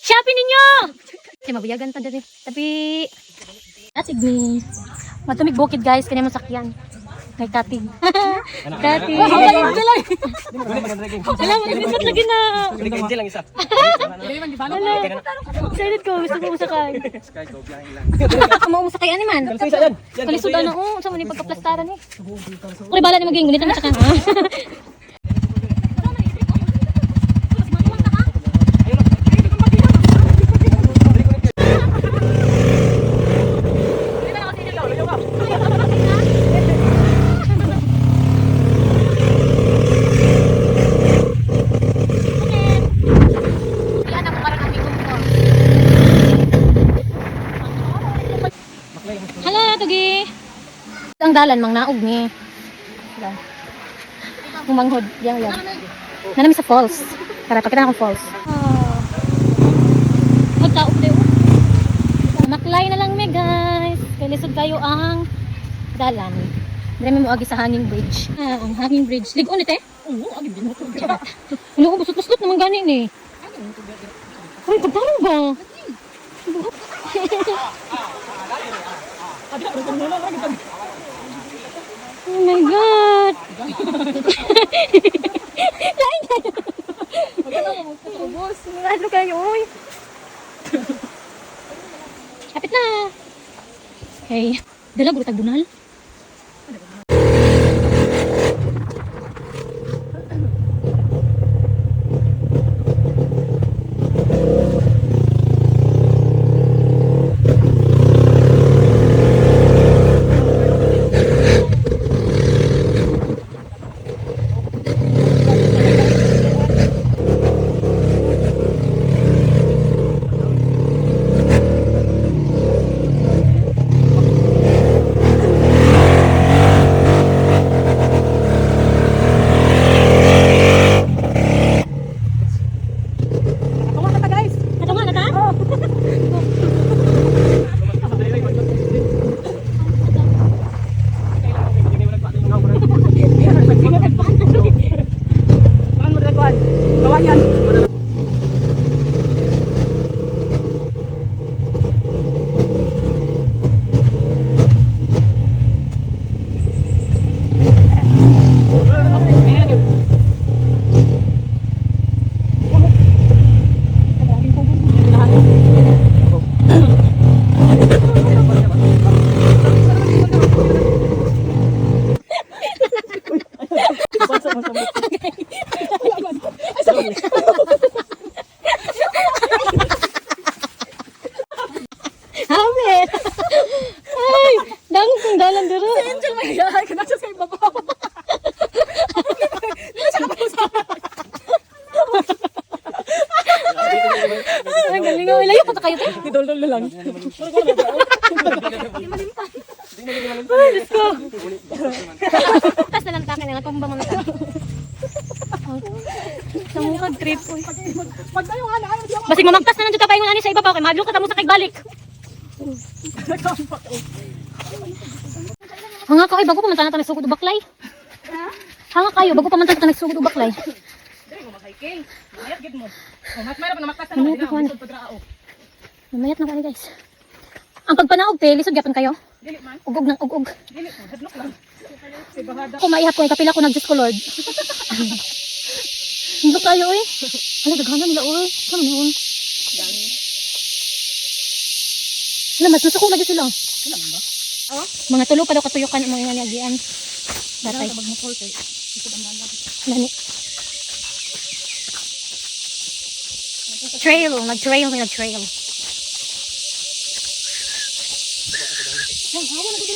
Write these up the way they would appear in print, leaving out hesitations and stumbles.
Shopee ninyo! Kasi mabuyagan ta dali. Tapi atig ni matumig bukid guys kanya mo sakyan. Ngay katig. Katig. Alam mo nagkot lagi na. Hindi lang isa. Excited ko gusto ko sakay. Mo sakay ani man. Kalisod na oh sa man ni pagkaplastaran eh. Kuri bala ni maging ngunit na sakay. Ang dalan mang naog ni. Kumanghod yang. Nanami sa falls. Para pakita akong falls. Magtaog daw. Maklay na lang me guys. Kay lisod kayo ang dalan. Dili mo agi sa hanging bridge. Ang hanging bridge. Ligon ite? Oo, agi din mo. Ano ko busot-busot naman gani ni. Ay, kadaro ba? Oh my God! Lain kayo! Ano kayo, uy? Kapit na! Okay. Dala, guro tagbunal. Hamit! Ay! Dang kong dalan dito. Si Angel may yahay ka na siya sa ibabaw. Hindi siya kapalusahan. Ang galing nga. Ilayo pa kayo tayo. Idol-dol na lang. Ay, Diyos ko. Tas na lang takin nila kung ba mga ka. Samukag trip. Basig mamagtas na lang dito paingon ani sa ibabaw kay madlo ka tamo sa kagbalik. Hanga ka ay bago pa man tanan nagsugod og baklay. Hanga kayo bago pa man tanan nagsugod og baklay. Dili mo mag-hiking. Mayat gid mo. Mas mayroon pa na maktas na dili padrao. Mamayat na ko ani guys. Ang pagpanaog te lisod gyapon kayo. Dili man. Ugog nang ugog. Dili mo hadlok lang. Si bahada. Ko maihap ko kapila ko nag-Diyos ko Lord. Hindi kayo eh. Hala daghanan nila oy. Sama noon. Hala mas nasuko lagi sila. Sila man ba? Oh? Mga tulo pa daw katuyukan ang mga niagian. Datay. Magmukol kay ikot ang dalan. Lani. Trail, nag-trail.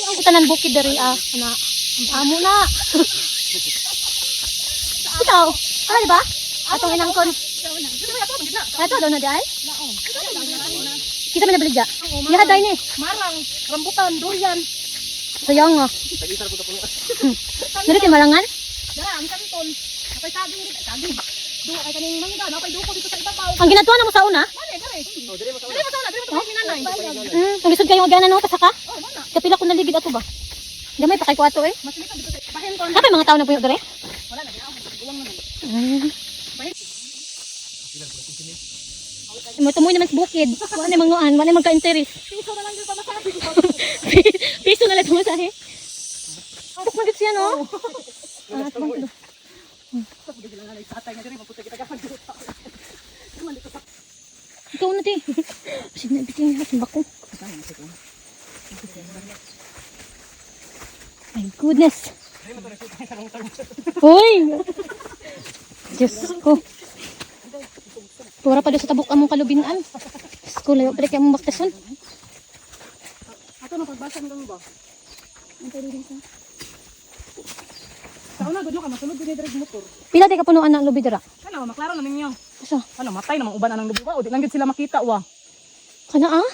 Ang kutanan bukid dari na amo na. Ikaw, di ba? Atong inangkon. Ato daw na di ay? Kita man nabaligya. Yaha day ni. Marang, rambutan, durian. Sayang nga. Nari malangan? Dara, ang kanton. Napay saging dito, saging. Do ay kaning mangga, napay duko dito sa ibabaw. Ang ginatuan na mo sa una? Dere. Oh, dere mo sa una, dere mo sa nanay. Kung lisod kayo magana no pasaka? Oh, wala. Kapila ko naligid ato ba? Gamay pa kay ko ato eh. Mas dito sa bahenton. Kapay mga tao na puyo dere? Wala na, ulang na. Tumoy naman sa bukid. Wala manguan, wala magka-interes. Piso na lang yung pamasahe. Piso na lang tumasahe. Tok magit siya, no? Ah, tumang tulo. Ikaw na, te. Kasi nabitin niya sa bako. My goodness. Hoy! Diyos ko. Pura pa doon sa tabok among kalubinan. Diyos ko, layo pala kaya mong baktason. Ato na pagbasan kang ba? Sa una, gudlo ka, masunod din yung motor. Pila tayo kapunuan ng lubi dira? Ano, maklaro na ninyo. Asa? Ano, matay namang uban anang lubi ba? O, di lang gid sila makita, wa. Kana ah?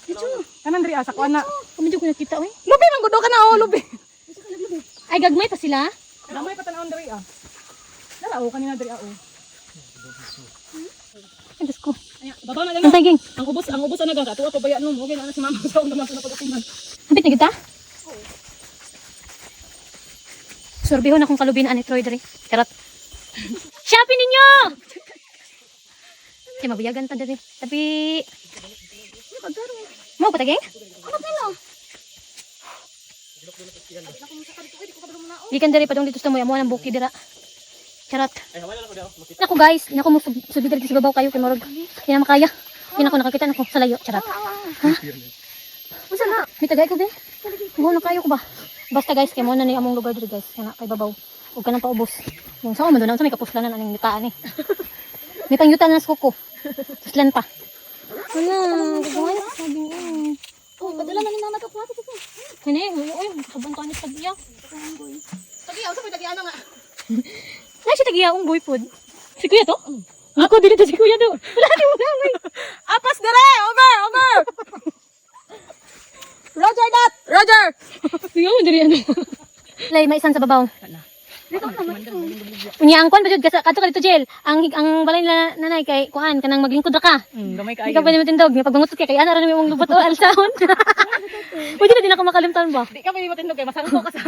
Dito. Kanan diri sa kuan na. Medyo ko nakita eh. Lubi nang gudo ka na, oh, lubi. Ay, gagmay pa sila? Lamay pa tanawon diri Dala, oh, kanina diri oh. Ay, Diyos ko. Aya, babaw na lang. Ang taging. Ang ubos na gang katuwa ko baya nung. Okay na si mama sa naman sa pagkatiman. Hapit na kita? Sorbihon akong kalubinan ni Troy diri. Charot. Shopee ninyo! Kaya mabuyagan ta diri. Tapi... Mau pa taging? Gikan diri padung dito sa mo ng buki dira. Charot. Nako guys, nako mo subid diri sa babaw kayo kay morog. Kaya makaya. Kaya ako nakakita nako sa layo. Charot. Ha? Unsa na? May tagay ko be. Mo na kayo ko ba? Basta guys, kay mo na ni among lugar diri guys. Kana kay babaw. Ug kanang paubos. Yung sa mo doon sa may kapuslanan aning nitaan ni. May pangyutan na sa kuko. Puslan pa. Wala, gagawin sa sabi niya. Oh, padala na ni mama to plato ko. Kani, oy, sabon ka ni tagiya. Tagiya, sa tagiya na nga. Nay siya tagiya ung boy pod. Si kuya to? Ako dili to si kuya to. Wala di mo gamay. Apas dere, over. Roger that. Roger. Kuya mo diri ano. Lay may isan sa babaw. Dito naman. Unya ang kon ba jud ka dito jail. Ang balay na nanay kay kuan kanang maglingkod ra ka. Gamay Hindi ka pwede matindog. Nga pagbangutot ka kay ana ra mong lubot o alsahon. Pwede na din ako makalimtan ba? Di ka pwede matindog kay masangko ka sa.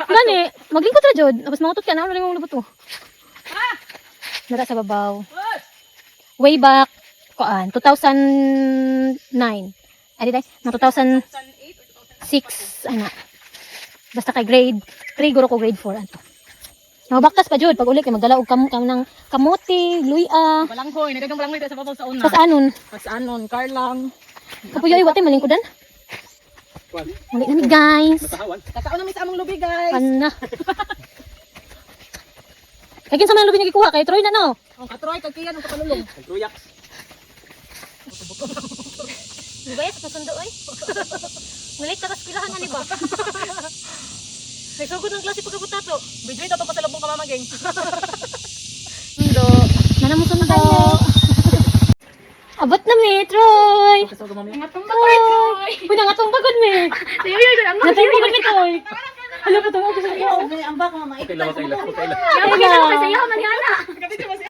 Gani, maglingkod ra jud. Tapos mangutot ka na ra mong lubot o. Nara sa babaw. Way back kuan 2009. Ay di na 2006 ana. Basta kay grade 3 guro ko grade 4 anto. Baktas pa jud pag uli kay magdala og kam ng kamote, luya. Balanghoy, nadagang balanghoy sa babaw sa una. Pas anon. Pas anon, karlang. Kapuyoy wate malingkodan. Muli na mi guys. Kakao na mi sa among lubi, guys. Ana. Kay kinsa man lubi nga gikuha kay Troy na no. Ang katroy kag kiyan ang kapalulong. Truyak. Guys, kasundo oy. Mulit ka kaspilahan ani ba? Nagsugod ng klase pagkabuta to. Bidyo ito pa sa lubong kamamaging. Sundo. Nana mo sundo. Abot na mi, Troy. Ngatong ba Troy? Uy, nangatong bagod mi. Sayo yun, ang Natay bagod mi, Troy. Ano pa tungo ko sa iyo? ang baka mama. Okay lang. Kaya